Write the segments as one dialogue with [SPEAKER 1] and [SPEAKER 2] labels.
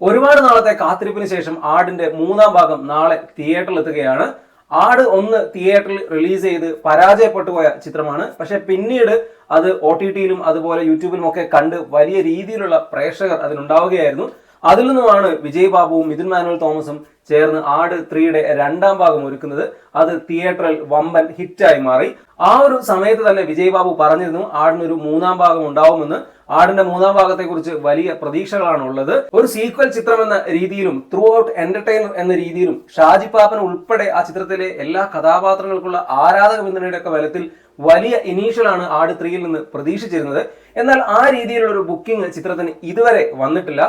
[SPEAKER 1] ഒരുപാട് നാളത്തെ കാത്തിരിപ്പിന് ശേഷം ആടിന്റെ മൂന്നാം ഭാഗം നാളെ തിയേറ്ററിൽ എത്തുകയാണ്. ആട് 1 തിയേറ്ററിൽ റിലീസ് ചെയ്ത് പരാജയപ്പെട്ടു പോയ ചിത്രമാണ്. പക്ഷെ പിന്നീട് അത് OTT-യിലും അതുപോലെ യൂട്യൂബിലും ഒക്കെ കണ്ട് വലിയ രീതിയിലുള്ള പ്രേക്ഷകർ അതിനുണ്ടാവുകയായിരുന്നു. അതിൽ നിന്നുമാണ് വിജയ് ബാബുവും മിഥുൻ മാനുവൽ തോമസും ചേർന്ന് ആട് 3യുടെ രണ്ടാം ഭാഗം ഒരുക്കുന്നത്. അത് തിയേറ്ററിൽ വമ്പൻ ഹിറ്റായി മാറി. ആ ഒരു സമയത്ത് തന്നെ വിജയ് ബാബു പറഞ്ഞിരുന്നു ആടിനൊരു മൂന്നാം ഭാഗം ഉണ്ടാവുമെന്ന്. ആടിന്റെ മൂന്നാം ഭാഗത്തെ കുറിച്ച് വലിയ പ്രതീക്ഷകളാണ് ഉള്ളത്. ഒരു സീക്വൽ ചിത്രം എന്ന രീതിയിലും ത്രൂ ഔട്ട് എന്റർടൈനർ എന്ന രീതിയിലും ഷാജി പാപ്പൻ ഉൾപ്പെടെ ആ ചിത്രത്തിലെ എല്ലാ കഥാപാത്രങ്ങൾക്കുള്ള ആരാധക പിന്തുണയുടെ ഒക്കെ ബലത്തിൽ വലിയ ഇനീഷ്യലാണ് ആട് 3യിൽ നിന്ന് പ്രതീക്ഷിച്ചിരുന്നത്. എന്നാൽ ആ രീതിയിലുള്ള ഒരു ബുക്കിംഗ് ചിത്രത്തിന് ഇതുവരെ വന്നിട്ടില്ല.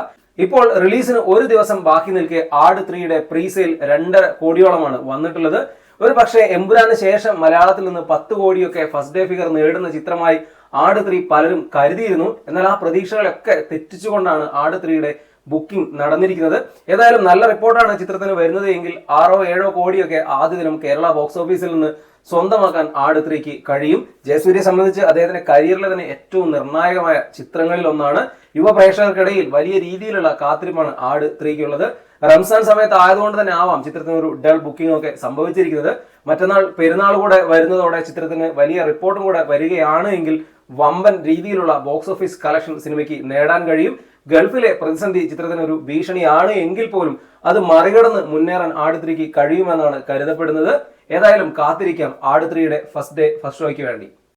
[SPEAKER 1] ഇപ്പോൾ റിലീസിന് ഒരു ദിവസം ബാക്കി നിൽക്കെ ആട് 3യുടെ പ്രീസെയിൽ 2.5 കോടിയോളമാണ് വന്നിട്ടുള്ളത്. ഒരു പക്ഷേ എമ്പുരാന് ശേഷം മലയാളത്തിൽ നിന്ന് 10 കോടിയൊക്കെ ഫസ്റ്റ് ഡേ ഫിഗർ നേടുന്ന ചിത്രമായി ആട് 3 പലരും കരുതിയിരുന്നു. എന്നാൽ ആ പ്രതീക്ഷകളൊക്കെ തെറ്റിച്ചുകൊണ്ടാണ് ആട് 3യുടെ ബുക്കിംഗ് നടന്നിരിക്കുന്നത്. ഏതായാലും നല്ല റിപ്പോർട്ടാണ് ചിത്രത്തിന് വരുന്നത് എങ്കിൽ 6-7 കോടിയൊക്കെ ആദ്യ ദിനം കേരള ബോക്സ് ഓഫീസിൽ നിന്ന് സ്വന്തമാക്കാൻ ആട് 3ക്ക് കഴിയും. ജയസൂര്യയെ സംബന്ധിച്ച് അദ്ദേഹത്തിന്റെ കരിയറിലെ തന്നെ ഏറ്റവും നിർണായകമായ ചിത്രങ്ങളിൽ ഒന്നാണ്. യുവ പ്രേക്ഷകർക്കിടയിൽ വലിയ രീതിയിലുള്ള കാത്തിരിപ്പാണ് ആട് 3ക്കുള്ളത്. റംസാൻ സമയത്ത് ആയതുകൊണ്ട് തന്നെ ആവാം ചിത്രത്തിന് ഒരു ഡൾ ബുക്കിംഗ് ഒക്കെ സംഭവിച്ചിരിക്കുന്നത്. മറ്റന്നാൾ പെരുന്നാൾ കൂടെ വരുന്നതോടെ ചിത്രത്തിന് വലിയ റിപ്പോർട്ടും കൂടെ വരികയാണ് എങ്കിൽ വമ്പൻ രീതിയിലുള്ള ബോക്സ് ഓഫീസ് കളക്ഷൻ സിനിമയ്ക്ക് നേടാൻ കഴിയും. ഗൾഫിലെ പ്രതിസന്ധി ചിത്രത്തിന് ഒരു ഭീഷണിയാണ് എങ്കിൽ പോലും അത് മറികടന്ന് മുന്നേറാൻ ആട് 3ക്ക് കഴിയുമെന്നാണ് കരുതപ്പെടുന്നത്. ഏതായാലും കാത്തിരിക്കാം ആട് 3യുടെ ഫസ്റ്റ് ഡേ ഫസ്റ്റ് ഷോയ്ക്ക് വേണ്ടി.